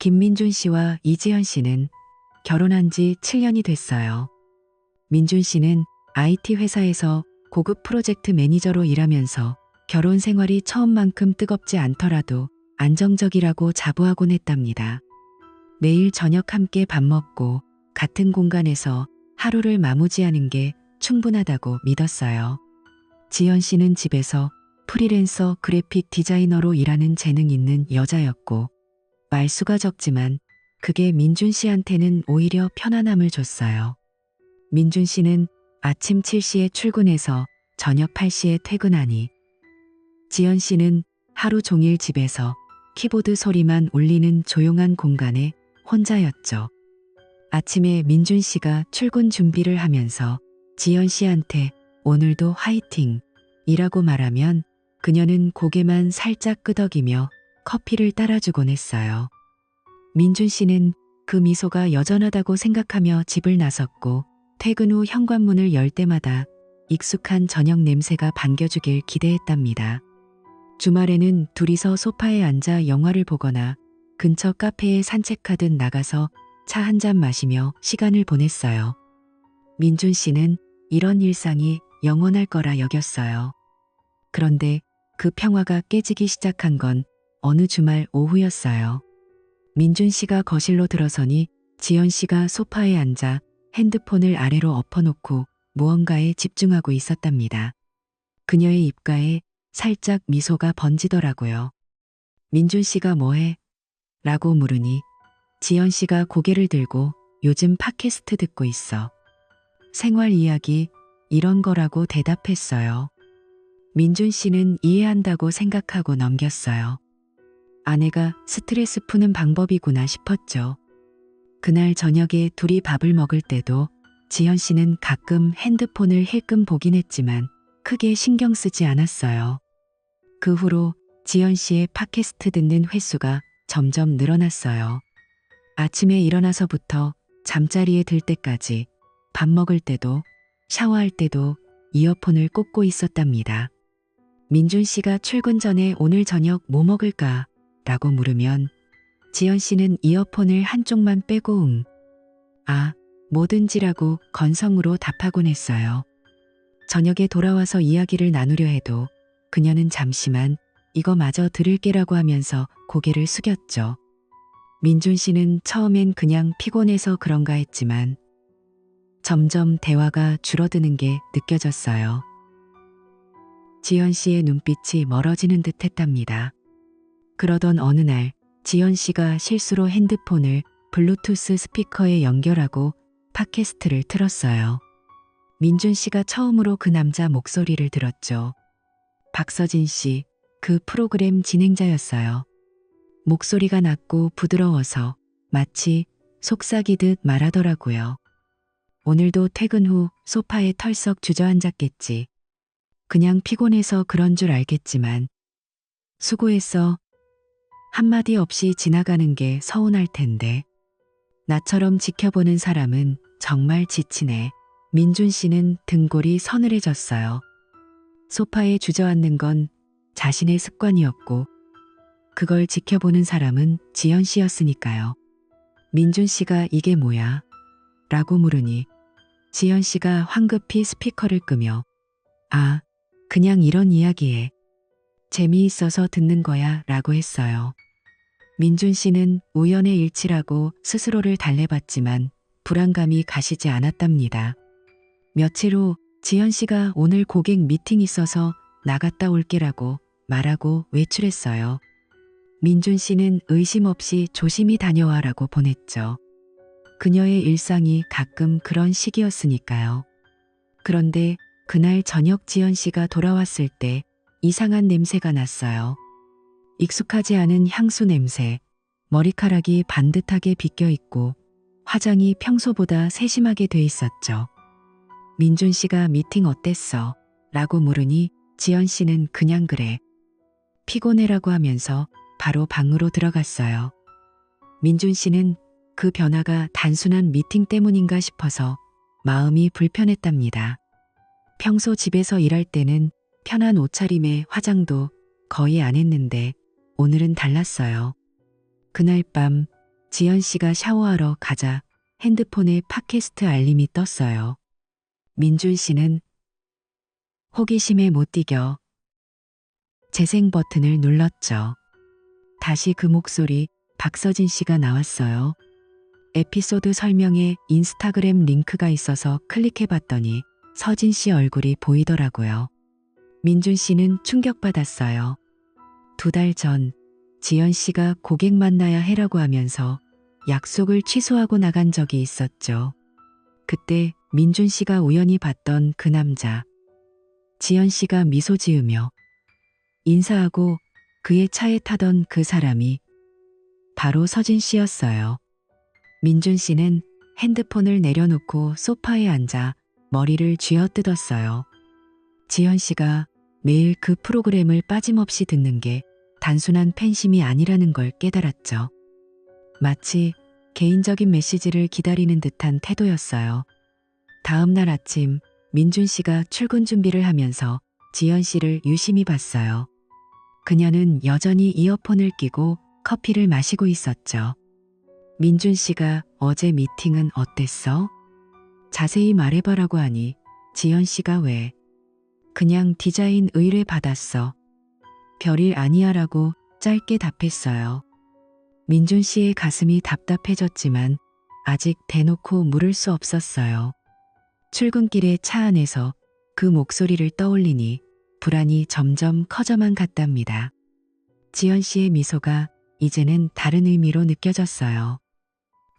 김민준 씨와 이지연 씨는 결혼한 지 7년이 됐어요. 민준 씨는 IT 회사에서 고급 프로젝트 매니저로 일하면서 결혼 생활이 처음만큼 뜨겁지 않더라도 안정적이라고 자부하곤 했답니다. 매일 저녁 함께 밥 먹고 같은 공간에서 하루를 마무지하는 게 충분하다고 믿었어요. 지연 씨는 집에서 프리랜서 그래픽 디자이너로 일하는 재능 있는 여자였고 말수가 적지만 그게 민준 씨한테는 오히려 편안함을 줬어요. 민준 씨는 아침 7시에 출근해서 저녁 8시에 퇴근하니 지연 씨는 하루 종일 집에서 키보드 소리만 울리는 조용한 공간에 혼자였죠. 아침에 민준 씨가 출근 준비를 하면서 지연 씨한테 오늘도 화이팅! 이라고 말하면 그녀는 고개만 살짝 끄덕이며 커피를 따라주곤 했어요. 민준 씨는 그 미소가 여전하다고 생각하며 집을 나섰고 퇴근 후 현관문을 열 때마다 익숙한 저녁 냄새가 반겨주길 기대했답니다. 주말에는 둘이서 소파에 앉아 영화를 보거나 근처 카페에 산책하듯 나가서 차 한 잔 마시며 시간을 보냈어요. 민준 씨는 이런 일상이 영원할 거라 여겼어요. 그런데 그 평화가 깨지기 시작한 건 어느 주말 오후였어요. 민준 씨가 거실로 들어서니 지연 씨가 소파에 앉아 핸드폰을 아래로 엎어놓고 무언가에 집중하고 있었답니다. 그녀의 입가에 살짝 미소가 번지더라고요. 민준 씨가 뭐해? 라고 물으니 지연 씨가 고개를 들고 요즘 팟캐스트 듣고 있어. 생활 이야기 이런 거라고 대답했어요. 민준 씨는 이해한다고 생각하고 넘겼어요. 아내가 스트레스 푸는 방법이구나 싶었죠. 그날 저녁에 둘이 밥을 먹을 때도 지연 씨는 가끔 핸드폰을 힐끔 보긴 했지만 크게 신경 쓰지 않았어요. 그 후로 지연 씨의 팟캐스트 듣는 횟수가 점점 늘어났어요. 아침에 일어나서부터 잠자리에 들 때까지 밥 먹을 때도 샤워할 때도 이어폰을 꽂고 있었답니다. 민준 씨가 출근 전에 오늘 저녁 뭐 먹을까? 라고 물으면 지연 씨는 이어폰을 한쪽만 빼고 뭐든지라고 건성으로 답하곤 했어요. 저녁에 돌아와서 이야기를 나누려 해도 그녀는 잠시만 이거 마저 들을게라고 하면서 고개를 숙였죠. 민준 씨는 처음엔 그냥 피곤해서 그런가 했지만 점점 대화가 줄어드는 게 느껴졌어요. 지연 씨의 눈빛이 멀어지는 듯 했답니다. 그러던 어느 날 지연 씨가 실수로 핸드폰을 블루투스 스피커에 연결하고 팟캐스트를 틀었어요. 민준 씨가 처음으로 그 남자 목소리를 들었죠. 박서진 씨, 그 프로그램 진행자였어요. 목소리가 낮고 부드러워서 마치 속삭이듯 말하더라고요. 오늘도 퇴근 후 소파에 털썩 주저앉았겠지. 그냥 피곤해서 그런 줄 알겠지만 수고했어. 한마디 없이 지나가는 게 서운할 텐데. 나처럼 지켜보는 사람은 정말 지치네. 민준 씨는 등골이 서늘해졌어요. 소파에 주저앉는 건 자신의 습관이었고 그걸 지켜보는 사람은 지연 씨였으니까요. 민준 씨가 이게 뭐야? 라고 물으니 지연 씨가 황급히 스피커를 끄며 그냥 이런 이야기해. 재미있어서 듣는 거야 라고 했어요. 민준 씨는 우연의 일치라고 스스로를 달래봤지만 불안감이 가시지 않았답니다. 며칠 후 지연 씨가 오늘 고객 미팅 있어서 나갔다 올게라고 말하고 외출했어요. 민준 씨는 의심 없이 조심히 다녀와라고 보냈죠. 그녀의 일상이 가끔 그런 식이었으니까요. 그런데 그날 저녁 지연 씨가 돌아왔을 때 이상한 냄새가 났어요. 익숙하지 않은 향수 냄새, 머리카락이 반듯하게 빗겨 있고 화장이 평소보다 세심하게 돼 있었죠. 민준 씨가 미팅 어땠어? 라고 물으니 지연 씨는 그냥 그래. 피곤해라고 하면서 바로 방으로 들어갔어요. 민준 씨는 그 변화가 단순한 미팅 때문인가 싶어서 마음이 불편했답니다. 평소 집에서 일할 때는 편한 옷차림에 화장도 거의 안 했는데 오늘은 달랐어요. 그날 밤 지연 씨가 샤워하러 가자 핸드폰에 팟캐스트 알림이 떴어요. 민준 씨는 호기심에 못 이겨 재생 버튼을 눌렀죠. 다시 그 목소리 박서진 씨가 나왔어요. 에피소드 설명에 인스타그램 링크가 있어서 클릭해봤더니 서진 씨 얼굴이 보이더라고요. 민준 씨는 충격받았어요. 2달 전 지연 씨가 고객 만나야 해라고 하면서 약속을 취소하고 나간 적이 있었죠. 그때 민준 씨가 우연히 봤던 그 남자. 지연 씨가 미소 지으며 인사하고 그의 차에 타던 그 사람이 바로 서진 씨였어요. 민준 씨는 핸드폰을 내려놓고 소파에 앉아 머리를 쥐어뜯었어요. 지연 씨가 매일 그 프로그램을 빠짐없이 듣는 게 단순한 팬심이 아니라는 걸 깨달았죠. 마치 개인적인 메시지를 기다리는 듯한 태도였어요. 다음 날 아침 민준 씨가 출근 준비를 하면서 지연 씨를 유심히 봤어요. 그녀는 여전히 이어폰을 끼고 커피를 마시고 있었죠. 민준 씨가 어제 미팅은 어땠어? 자세히 말해봐라고 하니 지연 씨가 왜? 그냥 디자인 의뢰 받았어. 별일 아니야라고 짧게 답했어요. 민준 씨의 가슴이 답답해졌지만 아직 대놓고 물을 수 없었어요. 출근길에 차 안에서 그 목소리를 떠올리니 불안이 점점 커져만 갔답니다. 지연 씨의 미소가 이제는 다른 의미로 느껴졌어요.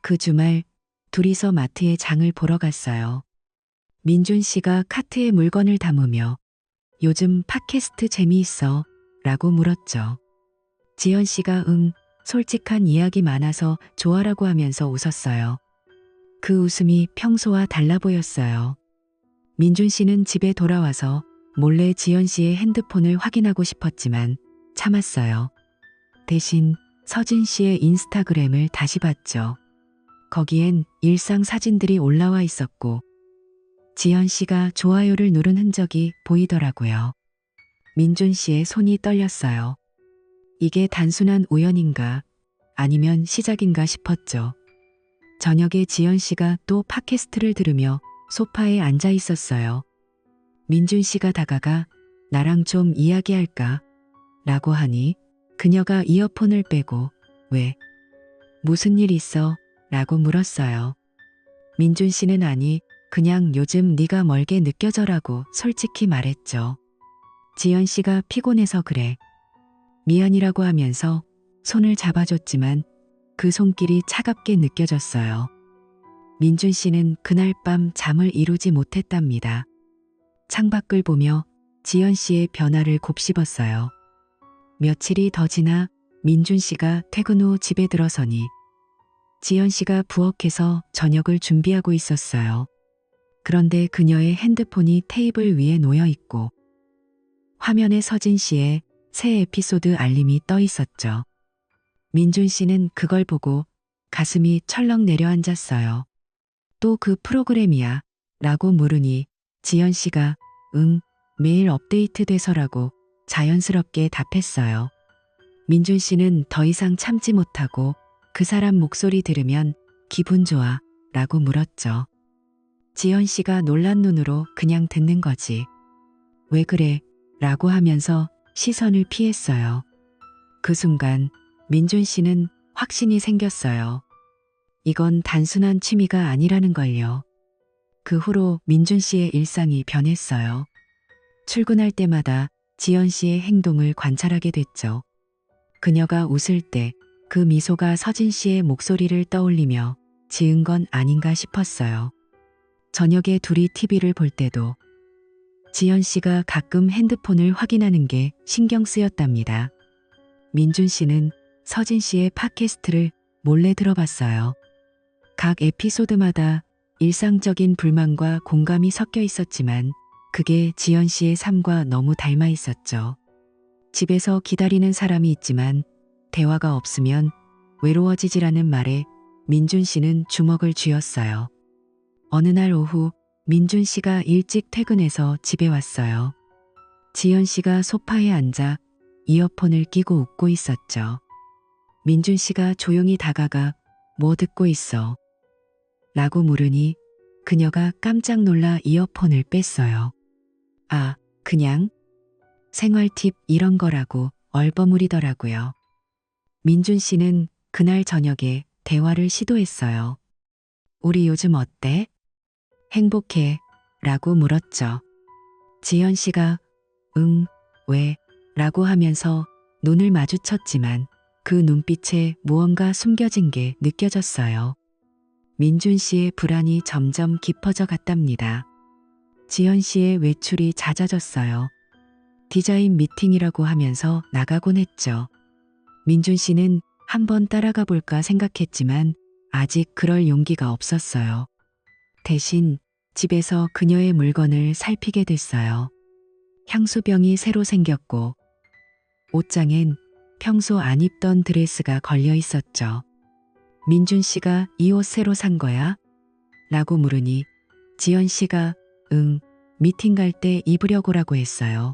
그 주말 둘이서 마트에 장을 보러 갔어요. 민준 씨가 카트에 물건을 담으며 요즘 팟캐스트 재미있어 라고 물었죠. 지연 씨가 솔직한 이야기 많아서 좋아라고 하면서 웃었어요. 그 웃음이 평소와 달라 보였어요. 민준 씨는 집에 돌아와서 몰래 지연 씨의 핸드폰을 확인하고 싶었지만 참았어요. 대신 서진 씨의 인스타그램을 다시 봤죠. 거기엔 일상 사진들이 올라와 있었고 지연 씨가 좋아요를 누른 흔적이 보이더라고요. 민준 씨의 손이 떨렸어요. 이게 단순한 우연인가 아니면 시작인가 싶었죠. 저녁에 지연 씨가 또 팟캐스트를 들으며 소파에 앉아 있었어요. 민준 씨가 다가가 나랑 좀 이야기할까? 라고 하니 그녀가 이어폰을 빼고 왜? 무슨 일 있어? 라고 물었어요. 민준 씨는 아니 그냥 요즘 네가 멀게 느껴져라고 솔직히 말했죠. 지연 씨가 피곤해서 그래. 미안이라고 하면서 손을 잡아줬지만 그 손길이 차갑게 느껴졌어요. 민준 씨는 그날 밤 잠을 이루지 못했답니다. 창밖을 보며 지연 씨의 변화를 곱씹었어요. 며칠이 더 지나 민준 씨가 퇴근 후 집에 들어서니 지연 씨가 부엌에서 저녁을 준비하고 있었어요. 그런데 그녀의 핸드폰이 테이블 위에 놓여 있고 화면에 서진 씨의 새 에피소드 알림이 떠 있었죠. 민준 씨는 그걸 보고 가슴이 철렁 내려앉았어요. 또 그 프로그램이야? 라고 물으니 지연 씨가 매일 업데이트 돼서라고 자연스럽게 답했어요. 민준 씨는 더 이상 참지 못하고 그 사람 목소리 들으면 기분 좋아? 라고 물었죠. 지연 씨가 놀란 눈으로 그냥 듣는 거지. 왜 그래? 라고 하면서 시선을 피했어요. 그 순간 민준 씨는 확신이 생겼어요. 이건 단순한 취미가 아니라는 걸요. 그 후로 민준 씨의 일상이 변했어요. 출근할 때마다 지연 씨의 행동을 관찰하게 됐죠. 그녀가 웃을 때 그 미소가 서진 씨의 목소리를 떠올리며 지은 건 아닌가 싶었어요. 저녁에 둘이 TV를 볼 때도 지연 씨가 가끔 핸드폰을 확인하는 게 신경 쓰였답니다. 민준 씨는 서진 씨의 팟캐스트를 몰래 들어봤어요. 각 에피소드마다 일상적인 불만과 공감이 섞여 있었지만 그게 지연 씨의 삶과 너무 닮아 있었죠. 집에서 기다리는 사람이 있지만 대화가 없으면 외로워지지라는 말에 민준 씨는 주먹을 쥐었어요. 어느 날 오후 민준 씨가 일찍 퇴근해서 집에 왔어요. 지연 씨가 소파에 앉아 이어폰을 끼고 웃고 있었죠. 민준 씨가 조용히 다가가 뭐 듣고 있어? 라고 물으니 그녀가 깜짝 놀라 이어폰을 뺐어요. 아, 그냥 생활 팁 이런 거라고 얼버무리더라고요. 민준 씨는 그날 저녁에 대화를 시도했어요. 우리 요즘 어때? 행복해? 라고 물었죠. 지연 씨가 응, 왜? 라고 하면서 눈을 마주쳤지만 그 눈빛에 무언가 숨겨진 게 느껴졌어요. 민준 씨의 불안이 점점 깊어져 갔답니다. 지연 씨의 외출이 잦아졌어요. 디자인 미팅이라고 하면서 나가곤 했죠. 민준 씨는 한번 따라가 볼까 생각했지만 아직 그럴 용기가 없었어요. 대신 집에서 그녀의 물건을 살피게 됐어요. 향수병이 새로 생겼고 옷장엔 평소 안 입던 드레스가 걸려 있었죠. 민준 씨가 이 옷 새로 산 거야? 라고 물으니 지연 씨가 응, 미팅 갈 때 입으려고라고 했어요.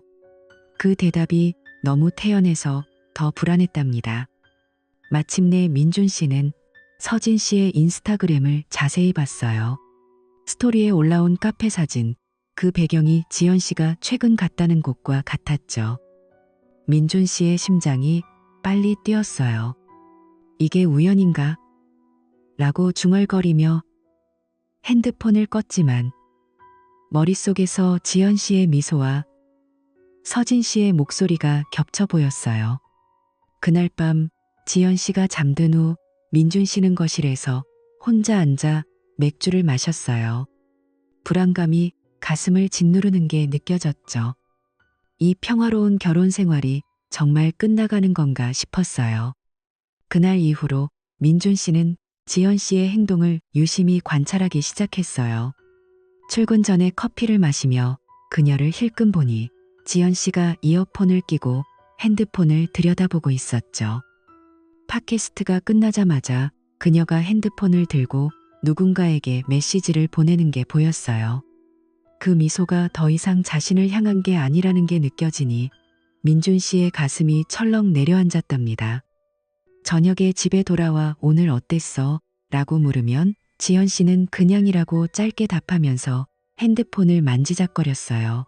그 대답이 너무 태연해서 더 불안했답니다. 마침내 민준 씨는 서진 씨의 인스타그램을 자세히 봤어요. 스토리에 올라온 카페 사진, 그 배경이 지연 씨가 최근 갔다는 곳과 같았죠. 민준 씨의 심장이 빨리 뛰었어요. 이게 우연인가? 라고 중얼거리며 핸드폰을 껐지만 머릿속에서 지연 씨의 미소와 서진 씨의 목소리가 겹쳐 보였어요. 그날 밤 지연 씨가 잠든 후 민준 씨는 거실에서 혼자 앉아 맥주를 마셨어요. 불안감이 가슴을 짓누르는 게 느껴졌죠. 이 평화로운 결혼 생활이 정말 끝나가는 건가 싶었어요. 그날 이후로 민준 씨는 지연 씨의 행동을 유심히 관찰하기 시작했어요. 출근 전에 커피를 마시며 그녀를 힐끔 보니 지연 씨가 이어폰을 끼고 핸드폰을 들여다보고 있었죠. 팟캐스트가 끝나자마자 그녀가 핸드폰을 들고 누군가에게 메시지를 보내는 게 보였어요. 그 미소가 더 이상 자신을 향한 게 아니라는 게 느껴지니 민준 씨의 가슴이 철렁 내려앉았답니다. 저녁에 집에 돌아와 오늘 어땠어? 라고 물으면 지연 씨는 그냥이라고 짧게 답하면서 핸드폰을 만지작거렸어요.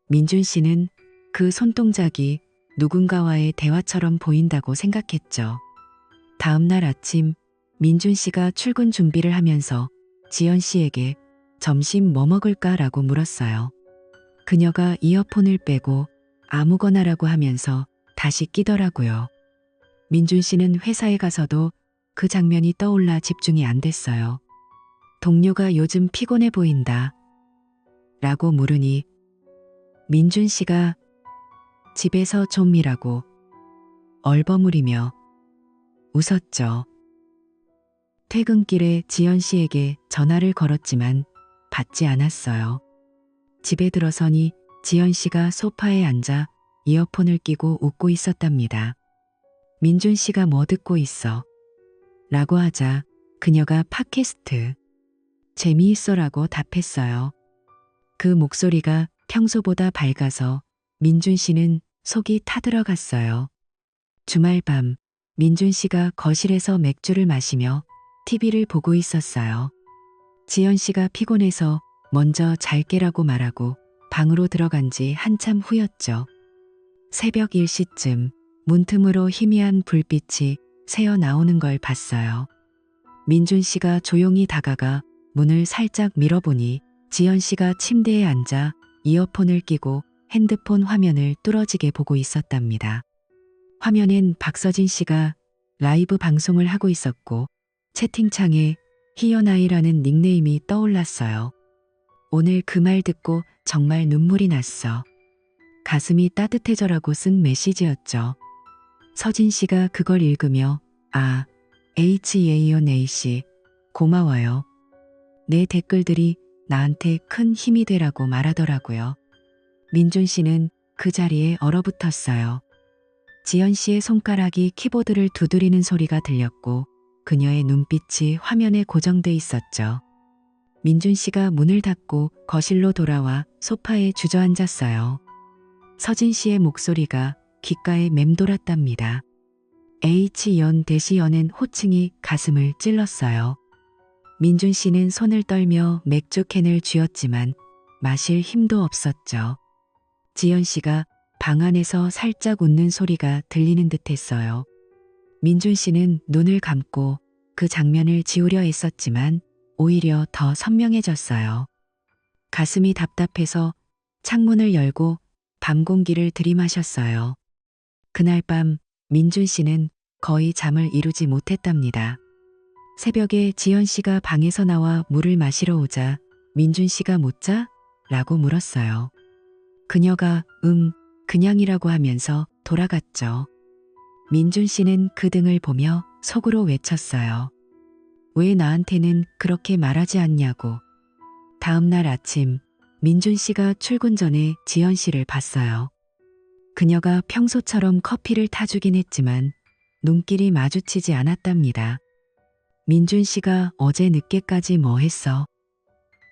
민준 씨는 그 손동작이 누군가와의 대화처럼 보인다고 생각했죠. 다음 날 아침 민준 씨가 출근 준비를 하면서 지연 씨에게 점심 뭐 먹을까라고 물었어요. 그녀가 이어폰을 빼고 아무거나라고 하면서 다시 끼더라고요. 민준 씨는 회사에 가서도 그 장면이 떠올라 집중이 안 됐어요. 동료가 요즘 피곤해 보인다. 라고 물으니 민준 씨가 집에서 좀 일하고 얼버무리며 웃었죠. 퇴근길에 지연 씨에게 전화를 걸었지만 받지 않았어요. 집에 들어서니 지연 씨가 소파에 앉아 이어폰을 끼고 웃고 있었답니다. 민준 씨가 뭐 듣고 있어? 라고 하자 그녀가 팟캐스트. 재미있어라고 답했어요. 그 목소리가 평소보다 밝아서 민준 씨는 속이 타들어갔어요. 주말 밤 민준 씨가 거실에서 맥주를 마시며 TV를 보고 있었어요. 지연 씨가 피곤해서 먼저 잘게라고 말하고 방으로 들어간 지 한참 후였죠. 새벽 1시쯤 문틈으로 희미한 불빛이 새어 나오는 걸 봤어요. 민준 씨가 조용히 다가가 문을 살짝 밀어보니 지연 씨가 침대에 앉아 이어폰을 끼고 핸드폰 화면을 뚫어지게 보고 있었답니다. 화면엔 박서진 씨가 라이브 방송을 하고 있었고 채팅창에 희연아이라는 닉네임이 떠올랐어요. 오늘 그 말 듣고 정말 눈물이 났어. 가슴이 따뜻해져라고 쓴 메시지였죠. 서진 씨가 그걸 읽으며 아, HANAC 고마워요. 내 댓글들이 나한테 큰 힘이 되라고 말하더라고요. 민준 씨는 그 자리에 얼어붙었어요. 지연 씨의 손가락이 키보드를 두드리는 소리가 들렸고 그녀의 눈빛이 화면에 고정돼 있었죠. 민준 씨가 문을 닫고 거실로 돌아와 소파에 주저앉았어요. 서진 씨의 목소리가 귓가에 맴돌았답니다. H연-연은 호칭이 가슴을 찔렀어요. 민준 씨는 손을 떨며 맥주 캔을 쥐었지만 마실 힘도 없었죠. 지연 씨가 방 안에서 살짝 웃는 소리가 들리는 듯했어요. 민준 씨는 눈을 감고 그 장면을 지우려 애썼지만 오히려 더 선명해졌어요. 가슴이 답답해서 창문을 열고 밤 공기를 들이마셨어요. 그날 밤 민준 씨는 거의 잠을 이루지 못했답니다. 새벽에 지연 씨가 방에서 나와 물을 마시러 오자 민준 씨가 못 자? 라고 물었어요. 그녀가 그냥이라고 하면서 돌아갔죠. 민준 씨는 그 등을 보며 속으로 외쳤어요. 왜 나한테는 그렇게 말하지 않냐고. 다음 날 아침 민준 씨가 출근 전에 지연 씨를 봤어요. 그녀가 평소처럼 커피를 타주긴 했지만 눈길이 마주치지 않았답니다. 민준 씨가 어제 늦게까지 뭐 했어?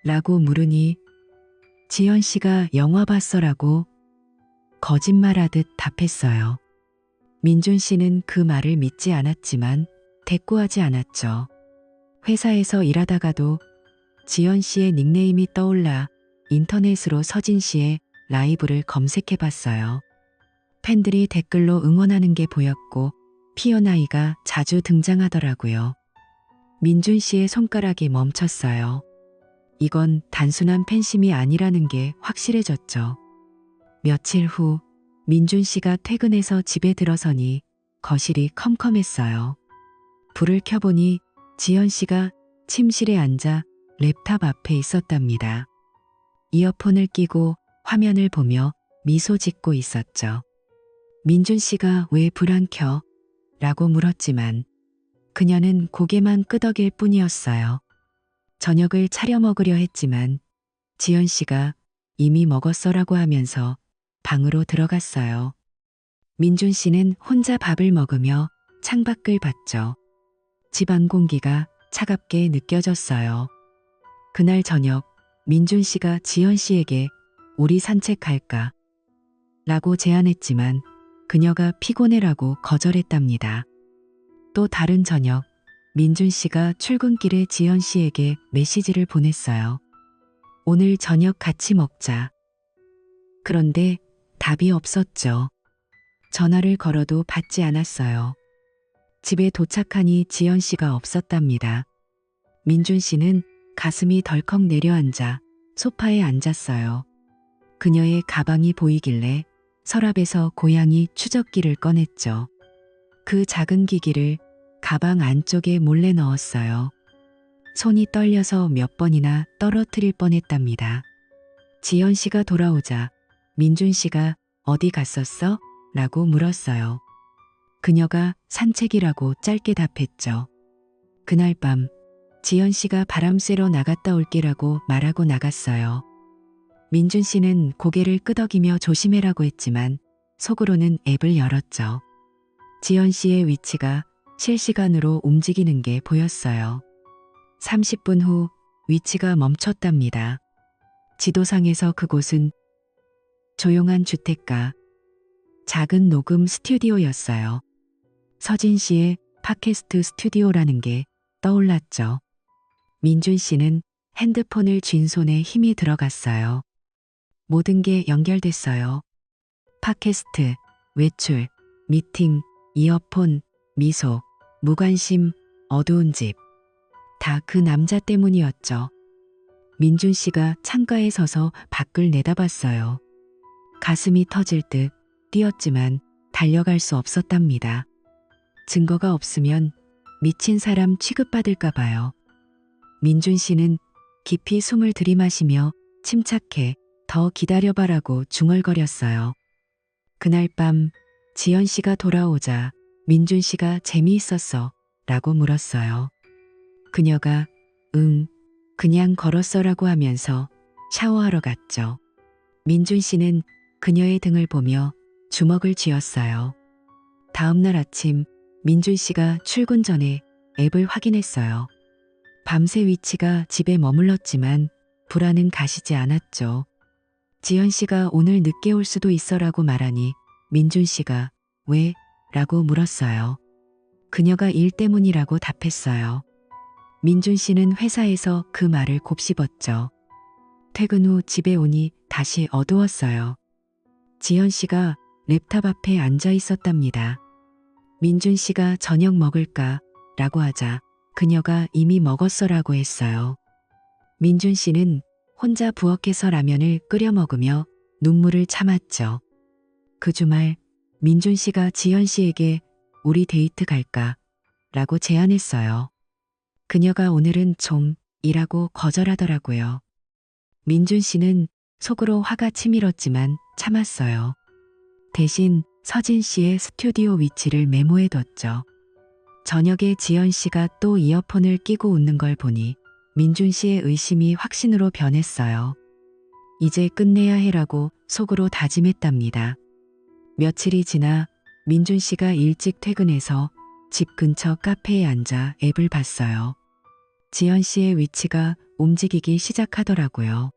라고 물으니 지연 씨가 영화 봤어라고 거짓말하듯 답했어요. 민준 씨는 그 말을 믿지 않았지만 대꾸하지 않았죠. 회사에서 일하다가도 지연 씨의 닉네임이 떠올라 인터넷으로 서진 씨의 라이브를 검색해 봤어요. 팬들이 댓글로 응원하는 게 보였고 피어나이가 자주 등장하더라고요. 민준 씨의 손가락이 멈췄어요. 이건 단순한 팬심이 아니라는 게 확실해졌죠. 며칠 후 민준 씨가 퇴근해서 집에 들어서니 거실이 컴컴했어요. 불을 켜보니 지연 씨가 침실에 앉아 랩탑 앞에 있었답니다. 이어폰을 끼고 화면을 보며 미소 짓고 있었죠. 민준 씨가 왜 불 안 켜? 라고 물었지만 그녀는 고개만 끄덕일 뿐이었어요. 저녁을 차려 먹으려 했지만 지연 씨가 이미 먹었어라고 하면서 방으로 들어갔어요. 민준 씨는 혼자 밥을 먹으며 창밖을 봤죠. 집 안 공기가 차갑게 느껴졌어요. 그날 저녁 민준 씨가 지연 씨에게 우리 산책할까? 라고 제안했지만 그녀가 피곤해라고 거절했답니다. 또 다른 저녁 민준 씨가 출근길에 지연 씨에게 메시지를 보냈어요. 오늘 저녁 같이 먹자. 그런데 답이 없었죠. 전화를 걸어도 받지 않았어요. 집에 도착하니 지연 씨가 없었답니다. 민준 씨는 가슴이 덜컥 내려앉아 소파에 앉았어요. 그녀의 가방이 보이길래 서랍에서 고양이 추적기를 꺼냈죠. 그 작은 기기를 가방 안쪽에 몰래 넣었어요. 손이 떨려서 몇 번이나 떨어뜨릴 뻔했답니다. 지연 씨가 돌아오자 민준 씨가 어디 갔었어? 라고 물었어요. 그녀가 산책이라고 짧게 답했죠. 그날 밤 지연 씨가 바람 쐬러 나갔다 올게라고 말하고 나갔어요. 민준 씨는 고개를 끄덕이며 조심해라고 했지만 속으로는 앱을 열었죠. 지연 씨의 위치가 실시간으로 움직이는 게 보였어요. 30분 후 위치가 멈췄답니다. 지도상에서 그곳은 조용한 주택가, 작은 녹음 스튜디오였어요. 서진 씨의 팟캐스트 스튜디오라는 게 떠올랐죠. 민준 씨는 핸드폰을 쥔 손에 힘이 들어갔어요. 모든 게 연결됐어요. 팟캐스트, 외출, 미팅, 이어폰, 미소, 무관심, 어두운 집. 다 그 남자 때문이었죠. 민준 씨가 창가에 서서 밖을 내다봤어요. 가슴이 터질 듯 뛰었지만 달려갈 수 없었답니다. 증거가 없으면 미친 사람 취급받을까 봐요. 민준 씨는 깊이 숨을 들이마시며 침착해 더 기다려봐라고 중얼거렸어요. 그날 밤 지연 씨가 돌아오자 민준 씨가 재미있었어 라고 물었어요. 그녀가 그냥 걸었어라고 하면서 샤워하러 갔죠. 민준 씨는 그녀의 등을 보며 주먹을 쥐었어요. 다음 날 아침 민준 씨가 출근 전에 앱을 확인했어요. 밤새 위치가 집에 머물렀지만 불안은 가시지 않았죠. 지연 씨가 오늘 늦게 올 수도 있어라고 말하니 민준 씨가 왜? 라고 물었어요. 그녀가 일 때문이라고 답했어요. 민준 씨는 회사에서 그 말을 곱씹었죠. 퇴근 후 집에 오니 다시 어두웠어요. 지연 씨가 랩탑 앞에 앉아 있었답니다. 민준 씨가 저녁 먹을까? 라고 하자 그녀가 이미 먹었어라고 했어요. 민준 씨는 혼자 부엌에서 라면을 끓여 먹으며 눈물을 참았죠. 그 주말 민준 씨가 지연 씨에게 우리 데이트 갈까? 라고 제안했어요. 그녀가 오늘은 좀 이라고 거절하더라고요. 민준 씨는 속으로 화가 치밀었지만 참았어요. 대신 서진 씨의 스튜디오 위치를 메모해뒀죠. 저녁에 지연 씨가 또 이어폰을 끼고 웃는 걸 보니 민준 씨의 의심이 확신으로 변했어요. 이제 끝내야 해라고 속으로 다짐했답니다. 며칠이 지나 민준 씨가 일찍 퇴근해서 집 근처 카페에 앉아 앱을 봤어요. 지연 씨의 위치가 움직이기 시작하더라고요.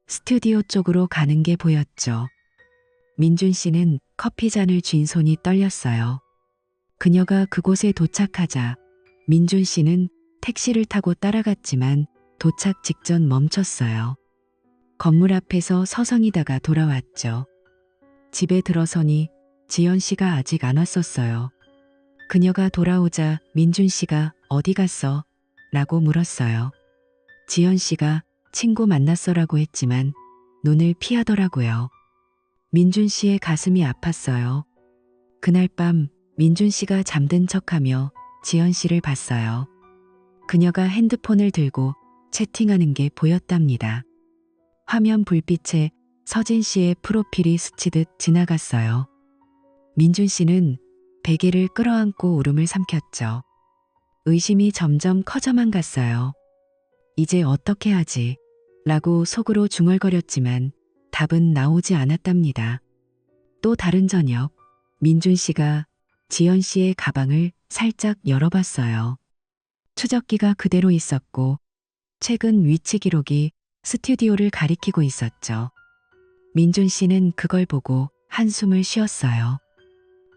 스튜디오 쪽으로 가는 게 보였죠. 민준 씨는 커피잔을 쥔 손이 떨렸어요. 그녀가 그곳에 도착하자 민준 씨는 택시를 타고 따라갔지만 도착 직전 멈췄어요. 건물 앞에서 서성이다가 돌아왔죠. 집에 들어서니 지연 씨가 아직 안 왔었어요. 그녀가 돌아오자 민준 씨가 어디 갔어? 라고 물었어요. 지연 씨가 친구 만났어라고 했지만 눈을 피하더라고요. 민준 씨의 가슴이 아팠어요. 그날 밤 민준 씨가 잠든 척하며 지연 씨를 봤어요. 그녀가 핸드폰을 들고 채팅하는 게 보였답니다. 화면 불빛에 서진 씨의 프로필이 스치듯 지나갔어요. 민준 씨는 베개를 끌어안고 울음을 삼켰죠. 의심이 점점 커져만 갔어요. 이제 어떻게 하지? 라고 속으로 중얼거렸지만 답은 나오지 않았답니다. 또 다른 저녁, 민준 씨가 지연 씨의 가방을 살짝 열어봤어요. 추적기가 그대로 있었고 최근 위치 기록이 스튜디오를 가리키고 있었죠. 민준 씨는 그걸 보고 한숨을 쉬었어요.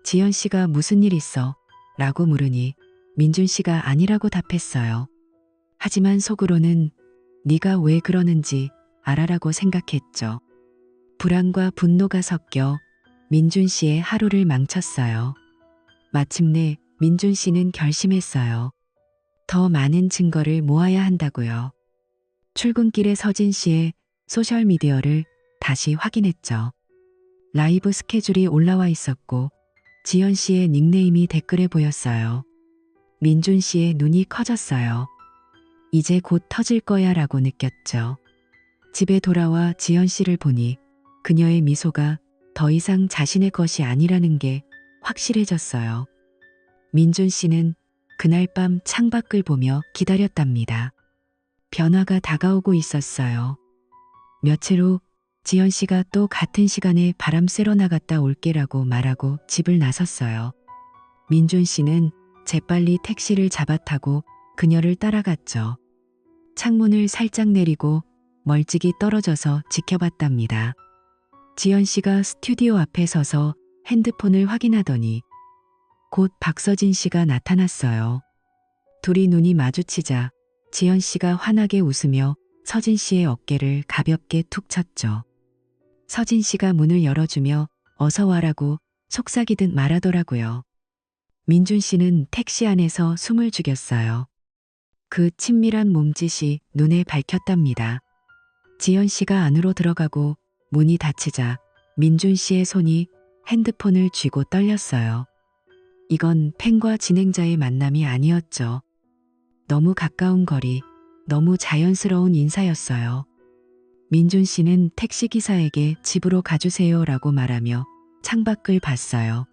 지연 씨가 무슨 일 있어? 라고 물으니 민준 씨가 아니라고 답했어요. 하지만 속으로는 네가 왜 그러는지 알아라고 생각했죠. 불안과 분노가 섞여 민준 씨의 하루를 망쳤어요. 마침내 민준 씨는 결심했어요. 더 많은 증거를 모아야 한다고요. 출근길에 서진 씨의 소셜미디어를 다시 확인했죠. 라이브 스케줄이 올라와 있었고 지연 씨의 닉네임이 댓글에 보였어요. 민준 씨의 눈이 커졌어요. 이제 곧 터질 거야 라고 느꼈죠. 집에 돌아와 지연 씨를 보니 그녀의 미소가 더 이상 자신의 것이 아니라는 게 확실해졌어요. 민준 씨는 그날 밤 창밖을 보며 기다렸답니다. 변화가 다가오고 있었어요. 며칠 후 지연 씨가 또 같은 시간에 바람 쐬러 나갔다 올게라고 말하고 집을 나섰어요. 민준 씨는 재빨리 택시를 잡아 타고 그녀를 따라갔죠. 창문을 살짝 내리고 멀찍이 떨어져서 지켜봤답니다. 지연 씨가 스튜디오 앞에 서서 핸드폰을 확인하더니 곧 박서진 씨가 나타났어요. 둘이 눈이 마주치자 지연 씨가 환하게 웃으며 서진 씨의 어깨를 가볍게 툭 쳤죠. 서진 씨가 문을 열어주며 어서 와라고 속삭이듯 말하더라고요. 민준 씨는 택시 안에서 숨을 죽였어요. 그 친밀한 몸짓이 눈에 밝혔답니다. 지연 씨가 안으로 들어가고 문이 닫히자 민준 씨의 손이 핸드폰을 쥐고 떨렸어요. 이건 팬과 진행자의 만남이 아니었죠. 너무 가까운 거리, 너무 자연스러운 인사였어요. 민준 씨는 택시기사에게 집으로 가주세요라고 말하며 창밖을 봤어요.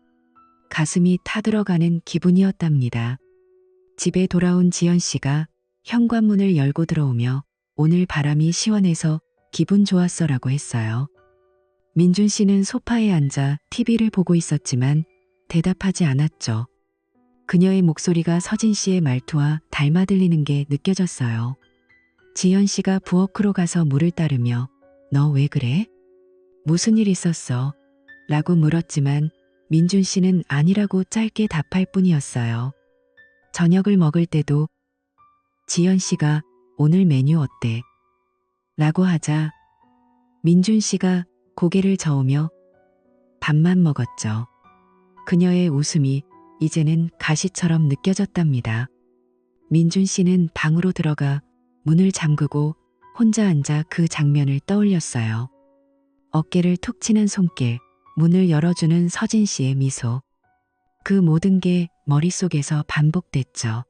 가슴이 타들어가는 기분이었답니다. 집에 돌아온 지연 씨가 현관문을 열고 들어오며 오늘 바람이 시원해서 기분 좋았어라고 했어요. 민준 씨는 소파에 앉아 TV를 보고 있었지만 대답하지 않았죠. 그녀의 목소리가 서진 씨의 말투와 닮아 들리는 게 느껴졌어요. 지연 씨가 부엌으로 가서 물을 따르며 너 왜 그래? 무슨 일 있었어? 라고 물었지만 민준 씨는 아니라고 짧게 답할 뿐이었어요. 저녁을 먹을 때도 지연 씨가 오늘 메뉴 어때? 라고 하자 민준 씨가 고개를 저으며 밥만 먹었죠. 그녀의 웃음이 이제는 가시처럼 느껴졌답니다. 민준 씨는 방으로 들어가 문을 잠그고 혼자 앉아 그 장면을 떠올렸어요. 어깨를 툭 치는 손길, 문을 열어주는 서진 씨의 미소. 그 모든 게 머릿속에서 반복됐죠.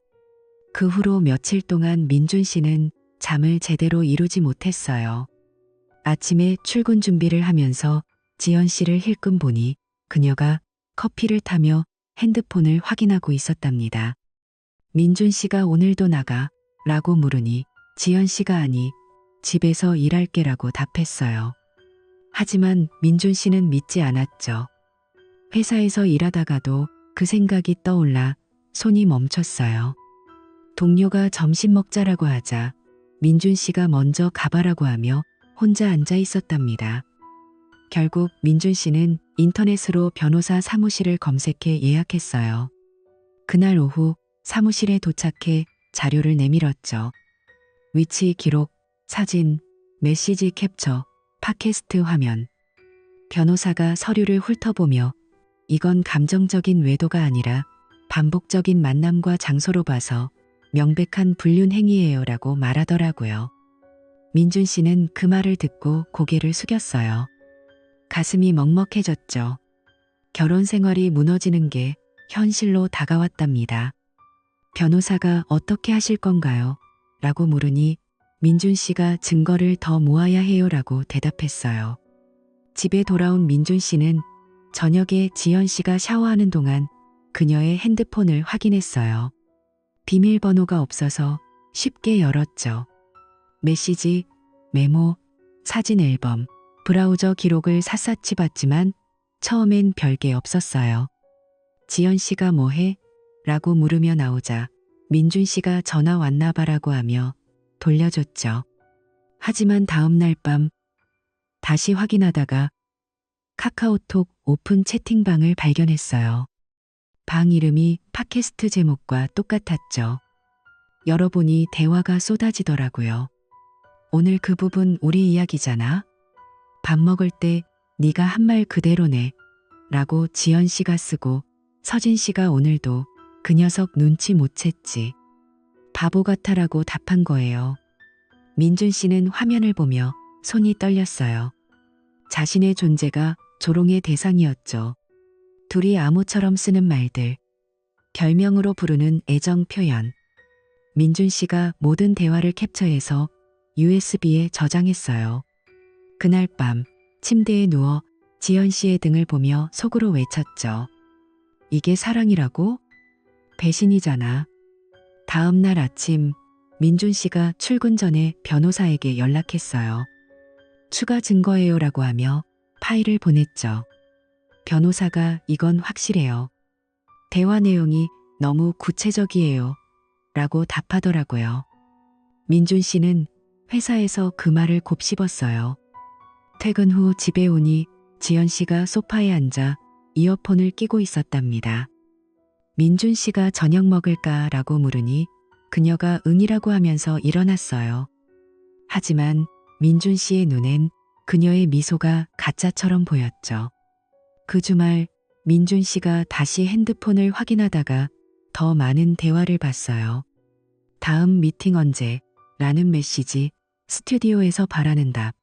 그 후로 며칠 동안 민준 씨는 잠을 제대로 이루지 못했어요. 아침에 출근 준비를 하면서 지연 씨를 힐끔 보니 그녀가 커피를 타며 핸드폰을 확인하고 있었답니다. 민준 씨가 오늘도 나가? 라고 물으니 지연 씨가 아니, 집에서 일할게라고 답했어요. 하지만 민준 씨는 믿지 않았죠. 회사에서 일하다가도 그 생각이 떠올라 손이 멈췄어요. 동료가 점심 먹자라고 하자 민준 씨가 먼저 가봐라고 하며 혼자 앉아 있었답니다. 결국 민준 씨는 인터넷으로 변호사 사무실을 검색해 예약했어요. 그날 오후 사무실에 도착해 자료를 내밀었죠. 위치 기록, 사진, 메시지 캡처, 팟캐스트 화면. 변호사가 서류를 훑어보며 이건 감정적인 외도가 아니라 반복적인 만남과 장소로 봐서 명백한 불륜 행위예요라고 말하더라고요. 민준 씨는 그 말을 듣고 고개를 숙였어요. 가슴이 먹먹해졌죠. 결혼 생활이 무너지는 게 현실로 다가왔답니다. 변호사가 어떻게 하실 건가요? 라고 물으니 민준 씨가 증거를 더 모아야 해요라고 대답했어요. 집에 돌아온 민준 씨는 저녁에 지연 씨가 샤워하는 동안 그녀의 핸드폰을 확인했어요. 비밀번호가 없어서 쉽게 열었죠. 메시지, 메모, 사진 앨범, 브라우저 기록을 샅샅이 봤지만 처음엔 별게 없었어요. 지연 씨가 뭐해? 라고 물으며 나오자 민준 씨가 전화 왔나 봐라고 하며 돌려줬죠. 하지만 다음 날 밤 다시 확인하다가 카카오톡 오픈 채팅방을 발견했어요. 방 이름이 팟캐스트 제목과 똑같았죠. 열어보니 대화가 쏟아지더라고요. 오늘 그 부분 우리 이야기잖아. 밥 먹을 때 네가 한 말 그대로네. 라고 지연 씨가 쓰고 서진 씨가 오늘도 그 녀석 눈치 못 챘지. 바보 같아라고 답한 거예요. 민준 씨는 화면을 보며 손이 떨렸어요. 자신의 존재가 조롱의 대상이었죠. 둘이 암호처럼 쓰는 말들, 별명으로 부르는 애정 표현. 민준 씨가 모든 대화를 캡처해서 USB에 저장했어요. 그날 밤 침대에 누워 지연 씨의 등을 보며 속으로 외쳤죠. 이게 사랑이라고? 배신이잖아. 다음 날 아침 민준 씨가 출근 전에 변호사에게 연락했어요. 추가 증거예요라고 하며 파일을 보냈죠. 변호사가 이건 확실해요. 대화 내용이 너무 구체적이에요. 라고 답하더라고요. 민준 씨는 회사에서 그 말을 곱씹었어요. 퇴근 후 집에 오니 지연 씨가 소파에 앉아 이어폰을 끼고 있었답니다. 민준 씨가 저녁 먹을까라고 물으니 그녀가 응이라고 하면서 일어났어요. 하지만 민준 씨의 눈엔 그녀의 미소가 가짜처럼 보였죠. 그 주말 민준 씨가 다시 핸드폰을 확인하다가 더 많은 대화를 봤어요. 다음 미팅 언제? 라는 메시지, 스튜디오에서 바라는 답.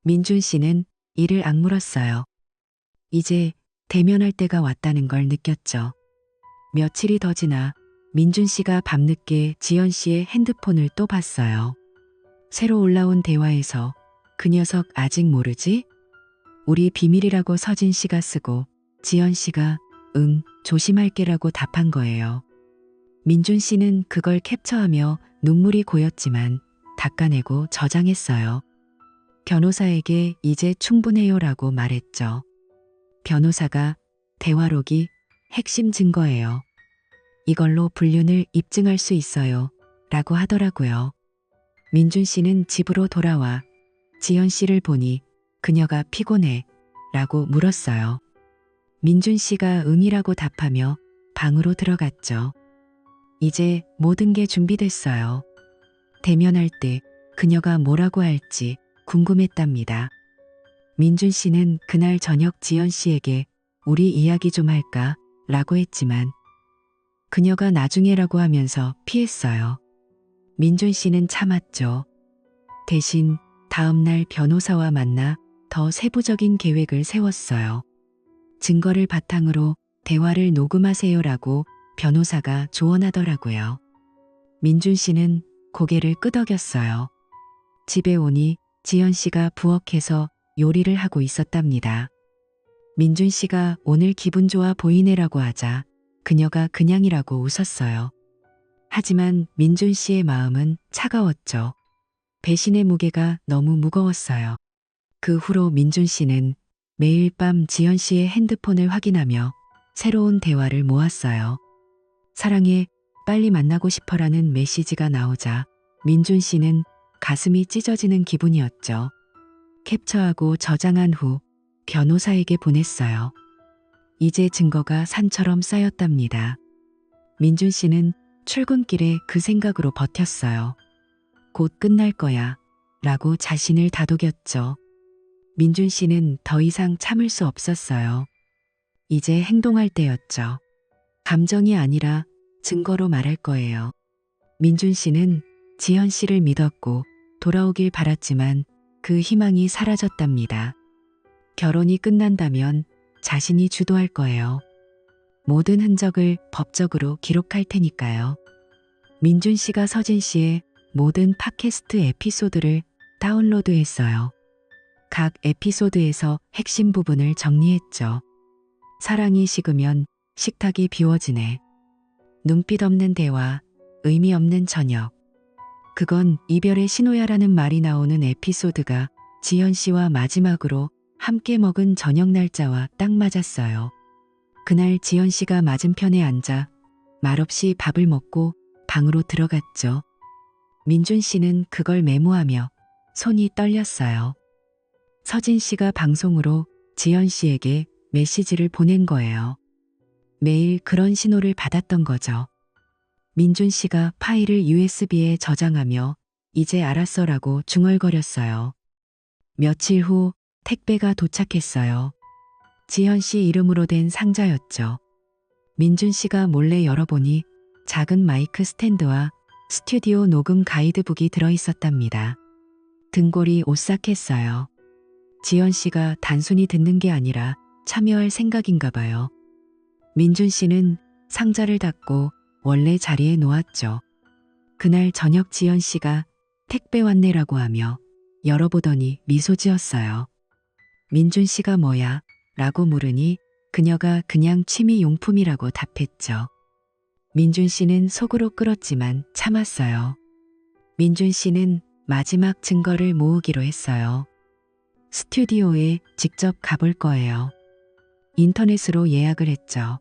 민준 씨는 이를 악물었어요. 이제 대면할 때가 왔다는 걸 느꼈죠. 며칠이 더 지나 민준 씨가 밤늦게 지연 씨의 핸드폰을 또 봤어요. 새로 올라온 대화에서 그 녀석 아직 모르지? 우리 비밀이라고 서진 씨가 쓰고 지연 씨가 응, 조심할게라고 답한 거예요. 민준 씨는 그걸 캡처하며 눈물이 고였지만 닦아내고 저장했어요. 변호사에게 이제 충분해요라고 말했죠. 변호사가 대화록이 핵심 증거예요. 이걸로 불륜을 입증할 수 있어요. 라고 하더라고요. 민준 씨는 집으로 돌아와 지연 씨를 보니 그녀가 피곤해 라고 물었어요. 민준 씨가 응이라고 답하며 방으로 들어갔죠. 이제 모든 게 준비됐어요. 대면할 때 그녀가 뭐라고 할지 궁금했답니다. 민준 씨는 그날 저녁 지연 씨에게 우리 이야기 좀 할까? 라고 했지만 그녀가 나중에라고 하면서 피했어요. 민준 씨는 참았죠. 대신 다음날 변호사와 만나 더 세부적인 계획을 세웠어요. 증거를 바탕으로 대화를 녹음하세요라고 변호사가 조언하더라고요. 민준 씨는 고개를 끄덕였어요. 집에 오니 지연 씨가 부엌에서 요리를 하고 있었답니다. 민준 씨가 오늘 기분 좋아 보이네라고 하자 그녀가 그냥이라고 웃었어요. 하지만 민준 씨의 마음은 차가웠죠. 배신의 무게가 너무 무거웠어요. 그 후로 민준 씨는 매일 밤 지연 씨의 핸드폰을 확인하며 새로운 대화를 모았어요. 사랑해, 빨리 만나고 싶어라는 메시지가 나오자 민준 씨는 가슴이 찢어지는 기분이었죠. 캡처하고 저장한 후 변호사에게 보냈어요. 이제 증거가 산처럼 쌓였답니다. 민준 씨는 출근길에 그 생각으로 버텼어요. 곧 끝날 거야 라고 자신을 다독였죠. 민준 씨는 더 이상 참을 수 없었어요. 이제 행동할 때였죠. 감정이 아니라 증거로 말할 거예요. 민준 씨는 지연 씨를 믿었고 돌아오길 바랐지만 그 희망이 사라졌답니다. 결혼이 끝난다면 자신이 주도할 거예요. 모든 흔적을 법적으로 기록할 테니까요. 민준 씨가 서진 씨의 모든 팟캐스트 에피소드를 다운로드했어요. 각 에피소드에서 핵심 부분을 정리했죠. 사랑이 식으면 식탁이 비워지네. 눈빛 없는 대화, 의미 없는 저녁. 그건 이별의 신호야라는 말이 나오는 에피소드가 지연 씨와 마지막으로 함께 먹은 저녁 날짜와 딱 맞았어요. 그날 지연 씨가 맞은편에 앉아 말없이 밥을 먹고 방으로 들어갔죠. 민준 씨는 그걸 메모하며 손이 떨렸어요. 서진 씨가 방송으로 지연 씨에게 메시지를 보낸 거예요. 매일 그런 신호를 받았던 거죠. 민준 씨가 파일을 USB에 저장하며 이제 알았어라고 중얼거렸어요. 며칠 후 택배가 도착했어요. 지연 씨 이름으로 된 상자였죠. 민준 씨가 몰래 열어보니 작은 마이크 스탠드와 스튜디오 녹음 가이드북이 들어있었답니다. 등골이 오싹했어요. 지연 씨가 단순히 듣는 게 아니라 참여할 생각인가 봐요. 민준 씨는 상자를 닫고 원래 자리에 놓았죠. 그날 저녁 지연 씨가 택배 왔네라고 하며 열어보더니 미소 지었어요. 민준 씨가 뭐야? 라고 물으니 그녀가 그냥 취미 용품이라고 답했죠. 민준 씨는 속으로 끓었지만 참았어요. 민준 씨는 마지막 증거를 모으기로 했어요. 스튜디오에 직접 가볼 거예요. 인터넷으로 예약을 했죠.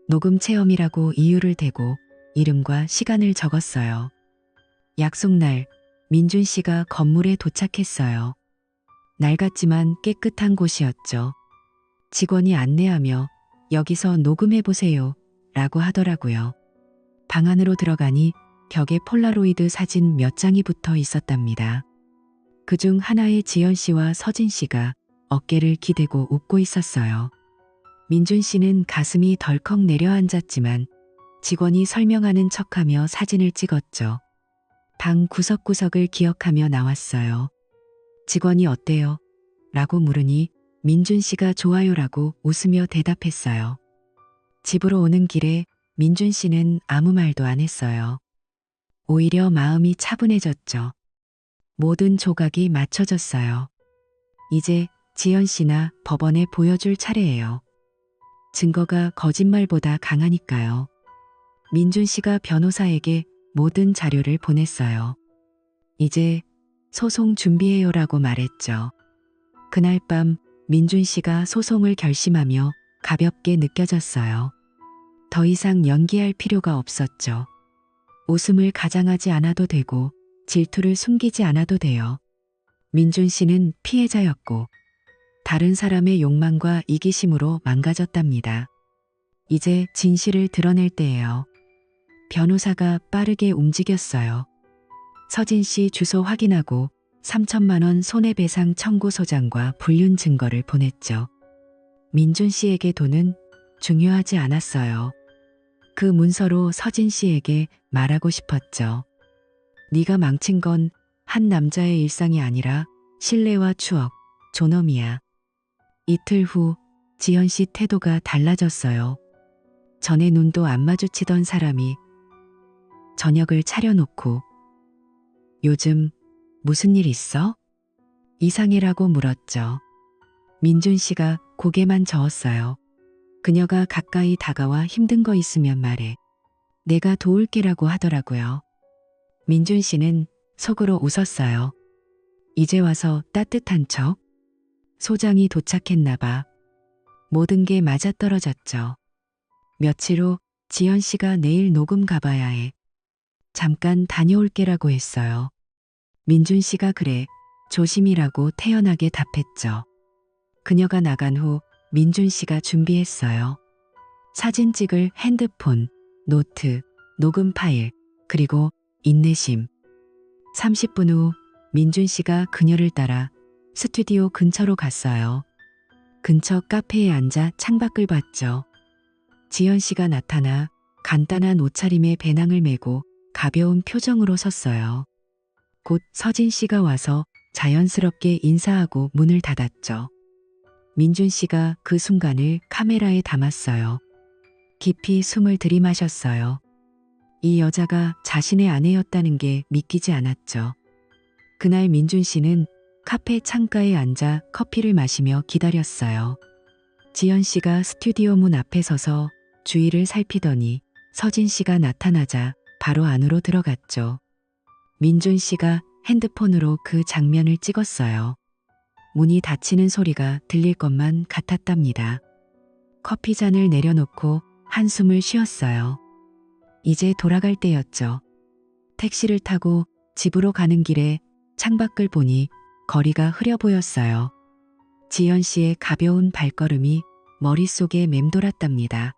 녹음 체험이라고 이유를 대고 이름과 시간을 적었어요. 약속날 민준 씨가 건물에 도착했어요. 낡았지만 깨끗한 곳이었죠. 직원이 안내하며 여기서 녹음해보세요 라고 하더라고요. 방 안으로 들어가니 벽에 폴라로이드 사진 몇 장이 붙어 있었답니다. 그중 하나에 지연 씨와 서진 씨가 어깨를 기대고 웃고 있었어요. 민준 씨는 가슴이 덜컥 내려앉았지만 직원이 설명하는 척하며 사진을 찍었죠. 방 구석구석을 기억하며 나왔어요. 직원이 어때요? 라고 물으니 민준 씨가 좋아요라고 웃으며 대답했어요. 집으로 오는 길에 민준 씨는 아무 말도 안 했어요. 오히려 마음이 차분해졌죠. 모든 조각이 맞춰졌어요. 이제 지연 씨나 법원에 보여줄 차례예요. 증거가 거짓말보다 강하니까요. 민준 씨가 변호사에게 모든 자료를 보냈어요. 이제 소송 준비해요라고 말했죠. 그날 밤 민준 씨가 소송을 결심하며 가볍게 느껴졌어요. 더 이상 연기할 필요가 없었죠. 웃음을 가장하지 않아도 되고 질투를 숨기지 않아도 돼요. 민준 씨는 피해자였고 다른 사람의 욕망과 이기심으로 망가졌답니다. 이제 진실을 드러낼 때예요. 변호사가 빠르게 움직였어요. 서진 씨 주소 확인하고 3천만 원 손해배상 청구 소장과 불륜 증거를 보냈죠. 민준 씨에게 돈은 중요하지 않았어요. 그 문서로 서진 씨에게 말하고 싶었죠. 네가 망친 건 한 남자의 일상이 아니라 신뢰와 추억, 존엄이야. 이틀 후 지연 씨 태도가 달라졌어요. 전에 눈도 안 마주치던 사람이 저녁을 차려놓고 요즘 무슨 일 있어? 이상해라고 물었죠. 민준 씨가 고개만 저었어요. 그녀가 가까이 다가와 힘든 거 있으면 말해. 내가 도울게라고 하더라고요. 민준 씨는 속으로 웃었어요. 이제 와서 따뜻한 척? 소장이 도착했나 봐. 모든 게 맞아떨어졌죠. 며칠 후 지연 씨가 내일 녹음 가봐야 해. 잠깐 다녀올게라고 했어요. 민준 씨가 그래, 조심이라고 태연하게 답했죠. 그녀가 나간 후 민준 씨가 준비했어요. 사진 찍을 핸드폰, 노트, 녹음 파일, 그리고 인내심. 30분 후 민준 씨가 그녀를 따라 스튜디오 근처로 갔어요. 근처 카페에 앉아 창밖을 봤죠. 지연 씨가 나타나 간단한 옷차림에 배낭을 메고 가벼운 표정으로 섰어요. 곧 서진 씨가 와서 자연스럽게 인사하고 문을 닫았죠. 민준 씨가 그 순간을 카메라에 담았어요. 깊이 숨을 들이마셨어요. 이 여자가 자신의 아내였다는 게 믿기지 않았죠. 그날 민준 씨는 카페 창가에 앉아 커피를 마시며 기다렸어요. 지연 씨가 스튜디오 문 앞에 서서 주위를 살피더니 서진 씨가 나타나자 바로 안으로 들어갔죠. 민준 씨가 핸드폰으로 그 장면을 찍었어요. 문이 닫히는 소리가 들릴 것만 같았답니다. 커피잔을 내려놓고 한숨을 쉬었어요. 이제 돌아갈 때였죠. 택시를 타고 집으로 가는 길에 창밖을 보니 거리가 흐려 보였어요. 지연 씨의 가벼운 발걸음이 머릿속에 맴돌았답니다.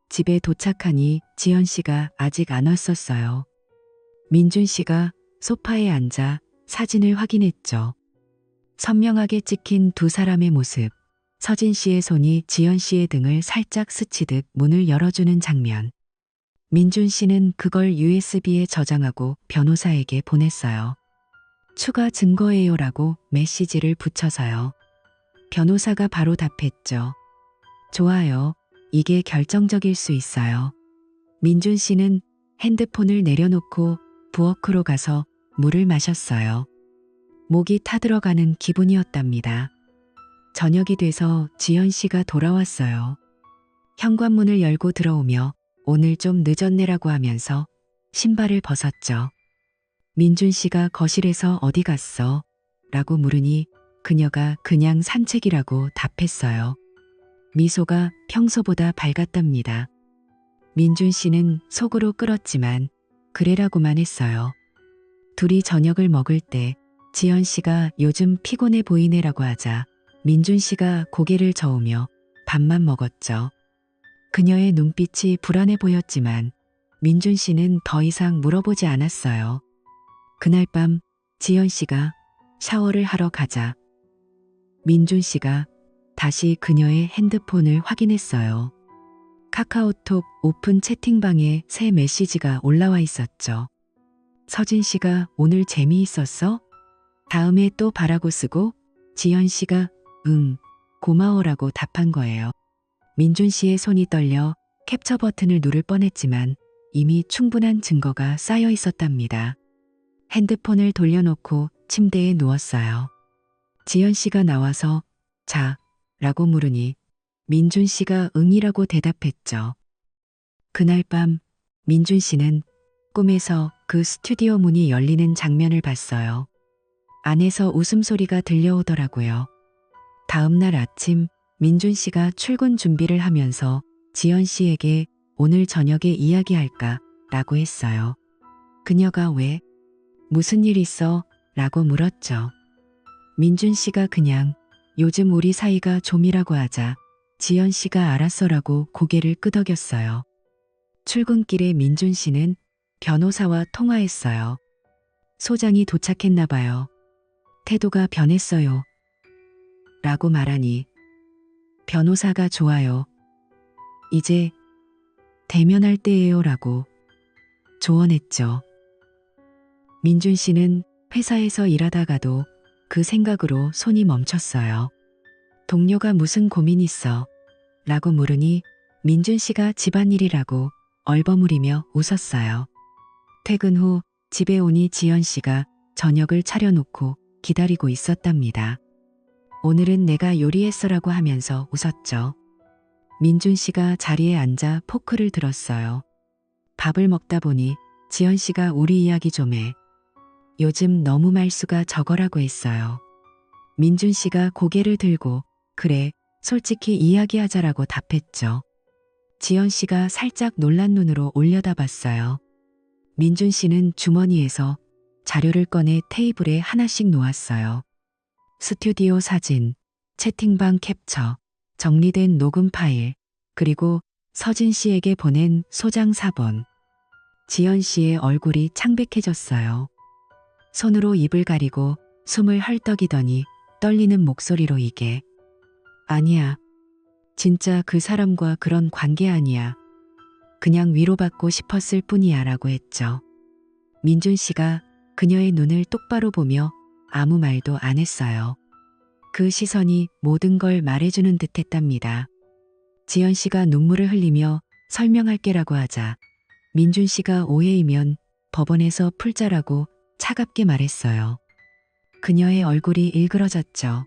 집에 도착하니 지연 씨가 아직 안 왔었어요. 민준 씨가 소파에 앉아 사진을 확인했죠. 선명하게 찍힌 두 사람의 모습, 서진 씨의 손이 지연 씨의 등을 살짝 스치듯 문을 열어주는 장면. 민준 씨는 그걸 USB에 저장하고 변호사에게 보냈어요. 추가 증거예요라고 메시지를 붙여서요. 변호사가 바로 답했죠. 좋아요. 이게 결정적일 수 있어요. 민준 씨는 핸드폰을 내려놓고 부엌으로 가서 물을 마셨어요. 목이 타들어가는 기분이었답니다. 저녁이 돼서 지연 씨가 돌아왔어요. 현관문을 열고 들어오며 오늘 좀 늦었네라고 하면서 신발을 벗었죠. 민준 씨가 거실에서 어디 갔어? 라고 물으니 그녀가 그냥 산책이라고 답했어요. 미소가 평소보다 밝았답니다. 민준 씨는 속으로 끓었지만 그래라고만 했어요. 둘이 저녁을 먹을 때 지연 씨가 요즘 피곤해 보이네라고 하자 민준 씨가 고개를 저으며 밥만 먹었죠. 그녀의 눈빛이 불안해 보였지만 민준 씨는 더 이상 물어보지 않았어요. 그날 밤 지연 씨가 샤워를 하러 가자 민준 씨가 다시 그녀의 핸드폰을 확인했어요. 카카오톡 오픈 채팅방에 새 메시지가 올라와 있었죠. 서진 씨가 오늘 재미있었어? 다음에 또 바라고 쓰고 지연 씨가 응, 고마워라고 답한 거예요. 민준 씨의 손이 떨려 캡처 버튼을 누를 뻔했지만 이미 충분한 증거가 쌓여 있었답니다. 핸드폰을 돌려놓고 침대에 누웠어요. 지연 씨가 나와서 자, 라고 물으니 민준 씨가 응이라고 대답했죠. 그날 밤 민준 씨는 꿈에서 그 스튜디오 문이 열리는 장면을 봤어요. 안에서 웃음소리가 들려오더라고요. 다음 날 아침 민준 씨가 출근 준비를 하면서 지연 씨에게 오늘 저녁에 이야기할까 라고 했어요. 그녀가 왜? 무슨 일 있어? 라고 물었죠. 민준 씨가 그냥 요즘 우리 사이가 좀이라고 하자 지연 씨가 알았어라고 고개를 끄덕였어요. 출근길에 민준 씨는 변호사와 통화했어요. 소장이 도착했나 봐요. 태도가 변했어요. 라고 말하니 변호사가 좋아요. 이제 대면할 때예요. 라고 조언했죠. 민준 씨는 회사에서 일하다가도 그 생각으로 손이 멈췄어요. 동료가 무슨 고민 있어? 라고 물으니 민준 씨가 집안일이라고 얼버무리며 웃었어요. 퇴근 후 집에 오니 지연 씨가 저녁을 차려놓고 기다리고 있었답니다. 오늘은 내가 요리했어라고 하면서 웃었죠. 민준 씨가 자리에 앉아 포크를 들었어요. 밥을 먹다 보니 지연 씨가 우리 이야기 좀 해. 요즘 너무 말수가 적어라고 했어요. 민준 씨가 고개를 들고 그래, 솔직히 이야기하자라고 답했죠. 지연 씨가 살짝 놀란 눈으로 올려다봤어요. 민준 씨는 주머니에서 자료를 꺼내 테이블에 하나씩 놓았어요. 스튜디오 사진, 채팅방 캡처, 정리된 녹음 파일, 그리고 서진 씨에게 보낸 소장 사본. 지연 씨의 얼굴이 창백해졌어요. 손으로 입을 가리고 숨을 헐떡이더니 떨리는 목소리로 이게 아니야. 진짜 그 사람과 그런 관계 아니야. 그냥 위로받고 싶었을 뿐이야 라고 했죠. 민준 씨가 그녀의 눈을 똑바로 보며 아무 말도 안 했어요. 그 시선이 모든 걸 말해주는 듯 했답니다. 지연 씨가 눈물을 흘리며 설명할게라고 하자 민준 씨가 오해이면 법원에서 풀자라고 차갑게 말했어요. 그녀의 얼굴이 일그러졌죠.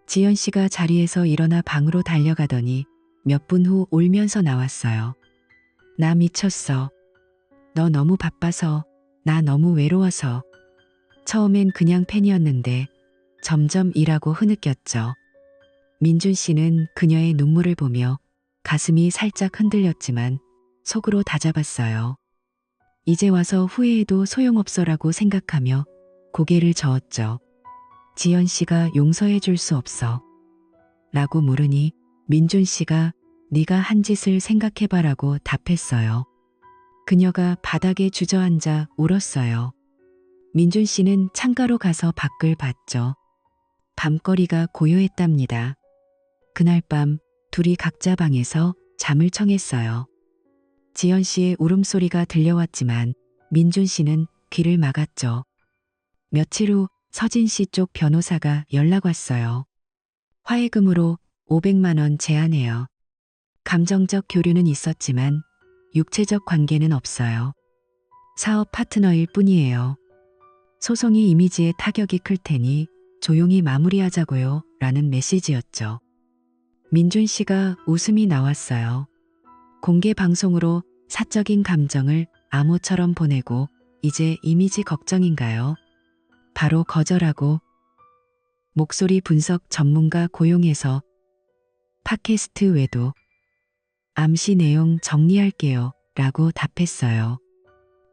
지연 씨가 자리에서 일어나 방으로 달려가더니 몇 분 후 울면서 나왔어요. 나 미쳤어. 너 너무 바빠서, 나 너무 외로워서. 처음엔 그냥 팬이었는데 점점 일하고 흐느꼈죠. 민준 씨는 그녀의 눈물을 보며 가슴이 살짝 흔들렸지만 속으로 다잡았어요. 이제 와서 후회해도 소용없어라고 생각하며 고개를 저었죠. 지연 씨가 용서해 줄 수 없어. 라고 물으니 민준 씨가 네가 한 짓을 생각해봐라고 답했어요. 그녀가 바닥에 주저앉아 울었어요. 민준 씨는 창가로 가서 밖을 봤죠. 밤거리가 고요했답니다. 그날 밤 둘이 각자 방에서 잠을 청했어요. 지연 씨의 울음소리가 들려왔지만 민준 씨는 귀를 막았죠. 며칠 후 서진 씨 쪽 변호사가 연락 왔어요. 화해금으로 500만 원 제안해요. 감정적 교류는 있었지만 육체적 관계는 없어요. 사업 파트너일 뿐이에요. 소송이 이미지에 타격이 클 테니 조용히 마무리하자고요. 라는 메시지였죠. 민준 씨가 웃음이 나왔어요. 공개 방송으로 사적인 감정을 암호처럼 보내고 이제 이미지 걱정인가요? 바로 거절하고 목소리 분석 전문가 고용해서 팟캐스트 외도 암시 내용 정리할게요. 라고 답했어요.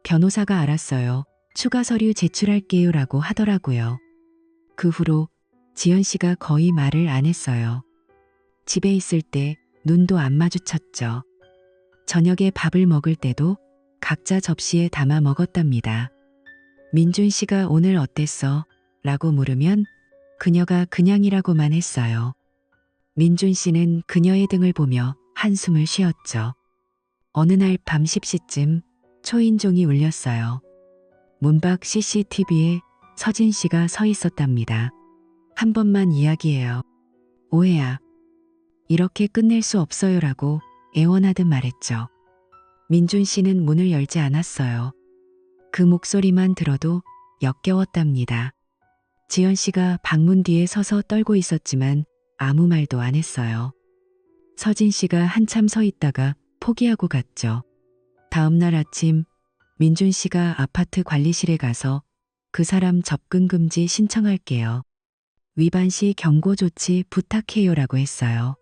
변호사가 알았어요. 추가 서류 제출할게요. 라고 하더라고요. 그 후로 지연 씨가 거의 말을 안 했어요. 집에 있을 때 눈도 안 마주쳤죠. 저녁에 밥을 먹을 때도 각자 접시에 담아 먹었답니다. 민준 씨가 오늘 어땠어? 라고 물으면 그녀가 그냥이라고만 했어요. 민준 씨는 그녀의 등을 보며 한숨을 쉬었죠. 어느 날 밤 10시쯤 초인종이 울렸어요. 문 밖 CCTV에 서진 씨가 서 있었답니다. 한 번만 이야기해요. 오해야. 이렇게 끝낼 수 없어요. 라고 애원하듯 말했죠. 민준 씨는 문을 열지 않았어요. 그 목소리만 들어도 역겨웠답니다. 지연 씨가 방문 뒤에 서서 떨고 있었지만 아무 말도 안 했어요. 서진 씨가 한참 서 있다가 포기하고 갔죠. 다음 날 아침 민준 씨가 아파트 관리실에 가서 그 사람 접근 금지 신청할게요. 위반 시 경고 조치 부탁해요라고 했어요.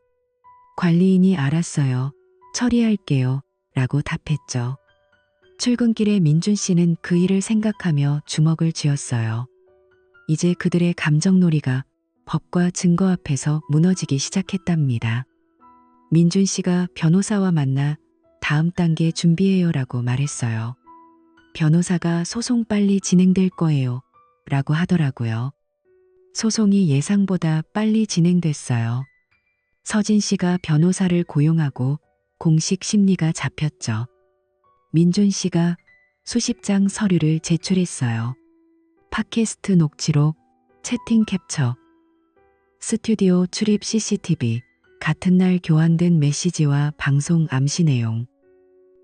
관리인이 알았어요. 처리할게요. 라고 답했죠. 출근길에 민준 씨는 그 일을 생각하며 주먹을 쥐었어요. 이제 그들의 감정놀이가 법과 증거 앞에서 무너지기 시작했답니다. 민준 씨가 변호사와 만나 다음 단계 준비해요라고 말했어요. 변호사가 소송 빨리 진행될 거예요. 라고 하더라고요. 소송이 예상보다 빨리 진행됐어요. 서진 씨가 변호사를 고용하고 공식 심리가 잡혔죠. 민준 씨가 수십 장 서류를 제출했어요. 팟캐스트 녹취록, 채팅 캡처, 스튜디오 출입 CCTV, 같은 날 교환된 메시지와 방송 암시 내용.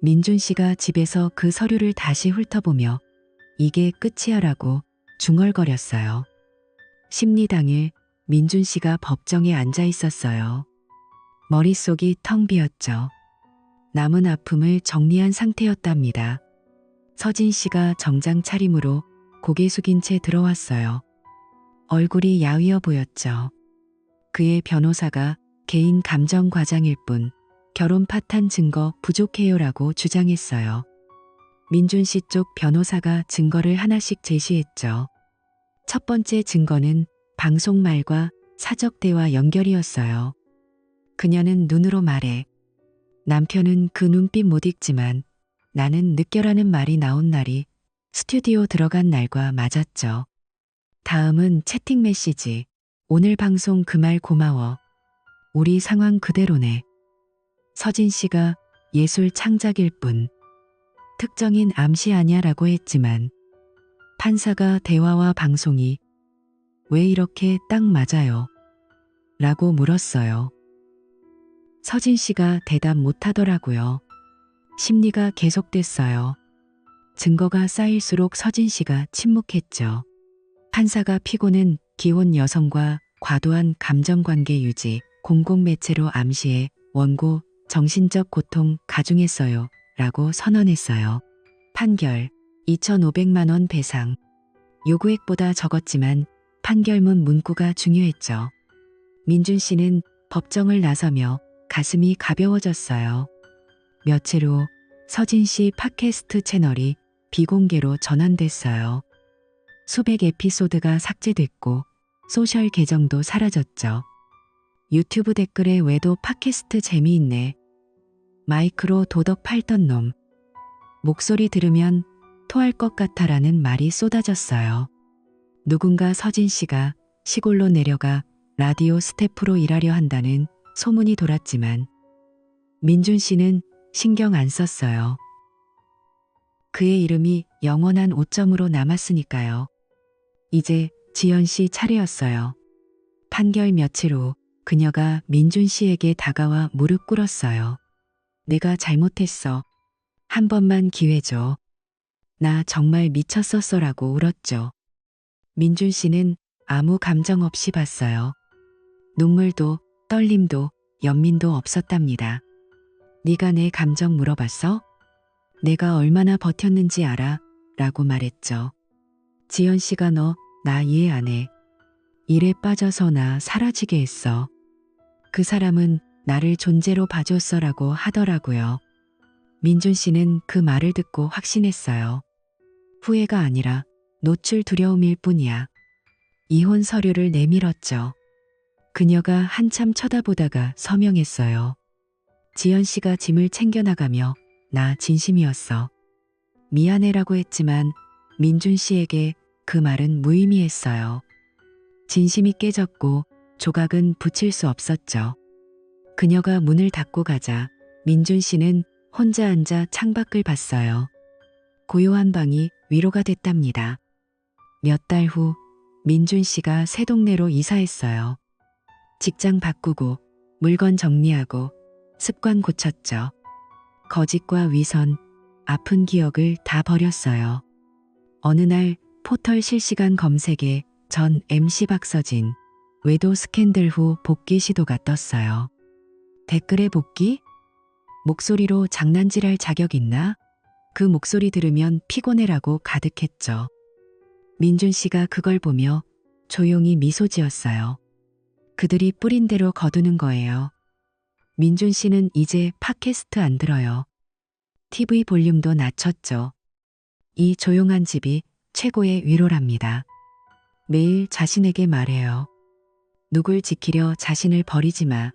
민준 씨가 집에서 그 서류를 다시 훑어보며 이게 끝이야라고 중얼거렸어요. 심리 당일 민준 씨가 법정에 앉아 있었어요. 머릿속이 텅 비었죠. 남은 아픔을 정리한 상태였답니다. 서진 씨가 정장 차림으로 고개 숙인 채 들어왔어요. 얼굴이 야위어 보였죠. 그의 변호사가 개인 감정 과장일 뿐 결혼 파탄 증거 부족해요라고 주장했어요. 민준 씨 쪽 변호사가 증거를 하나씩 제시했죠. 첫 번째 증거는 방송 말과 사적 대화 연결이었어요. 그녀는 눈으로 말해 남편은 그 눈빛 못 읽지만 나는 느껴라는 말이 나온 날이 스튜디오 들어간 날과 맞았죠. 다음은 채팅 메시지. 오늘 방송 그 말 고마워. 우리 상황 그대로네. 서진 씨가 예술 창작일 뿐 특정인 암시 아냐라고 했지만 판사가 대화와 방송이 왜 이렇게 딱 맞아요? 라고 물었어요. 서진 씨가 대답 못하더라고요. 심리가 계속됐어요. 증거가 쌓일수록 서진 씨가 침묵했죠. 판사가 피고는 기혼 여성과 과도한 감정관계 유지, 공공매체로 암시해 원고 정신적 고통 가중했어요. 라고 선언했어요. 판결 2,500만 원 배상. 요구액보다 적었지만 판결문 문구가 중요했죠. 민준 씨는 법정을 나서며 가슴이 가벼워졌어요. 며칠 후 서진 씨 팟캐스트 채널이 비공개로 전환됐어요. 수백 에피소드가 삭제됐고 소셜 계정도 사라졌죠. 유튜브 댓글에 왜도 팟캐스트 재미있네. 마이크로 도덕 팔던 놈. 목소리 들으면 토할 것 같아라는 말이 쏟아졌어요. 누군가 서진 씨가 시골로 내려가 라디오 스태프로 일하려 한다는 소문이 돌았지만 민준 씨는 신경 안 썼어요. 그의 이름이 영원한 오점으로 남았으니까요. 이제 지연 씨 차례였어요. 판결 며칠 후 그녀가 민준 씨에게 다가와 무릎 꿇었어요. 내가 잘못했어. 한 번만 기회 줘. 나 정말 미쳤었어라고 울었죠. 민준 씨는 아무 감정 없이 봤어요. 눈물도 떨림도 연민도 없었답니다. 네가 내 감정 물어봤어? 내가 얼마나 버텼는지 알아? 라고 말했죠. 지연 씨가 너 나 이해 안 해. 일에 빠져서 나 사라지게 했어. 그 사람은 나를 존재로 봐줬어라고 하더라고요. 민준 씨는 그 말을 듣고 확신했어요. 후회가 아니라 노출 두려움일 뿐이야. 이혼 서류를 내밀었죠. 그녀가 한참 쳐다보다가 서명했어요. 지연 씨가 짐을 챙겨나가며 나 진심이었어. 미안해라고 했지만 민준 씨에게 그 말은 무의미했어요. 진심이 깨졌고 조각은 붙일 수 없었죠. 그녀가 문을 닫고 가자 민준 씨는 혼자 앉아 창밖을 봤어요. 고요한 방이 위로가 됐답니다. 몇 달 후 민준 씨가 새 동네로 이사했어요. 직장 바꾸고 물건 정리하고 습관 고쳤죠. 거짓과 위선, 아픈 기억을 다 버렸어요. 어느 날 포털 실시간 검색에 전 MC 박서진, 외도 스캔들 후 복귀 시도가 떴어요. 댓글에 복귀? 목소리로 장난질할 자격 있나? 그 목소리 들으면 피곤해라고 가득했죠. 민준 씨가 그걸 보며 조용히 미소 지었어요. 그들이 뿌린 대로 거두는 거예요. 민준 씨는 이제 팟캐스트 안 들어요. TV 볼륨도 낮췄죠. 이 조용한 집이 최고의 위로랍니다. 매일 자신에게 말해요. 누굴 지키려 자신을 버리지 마.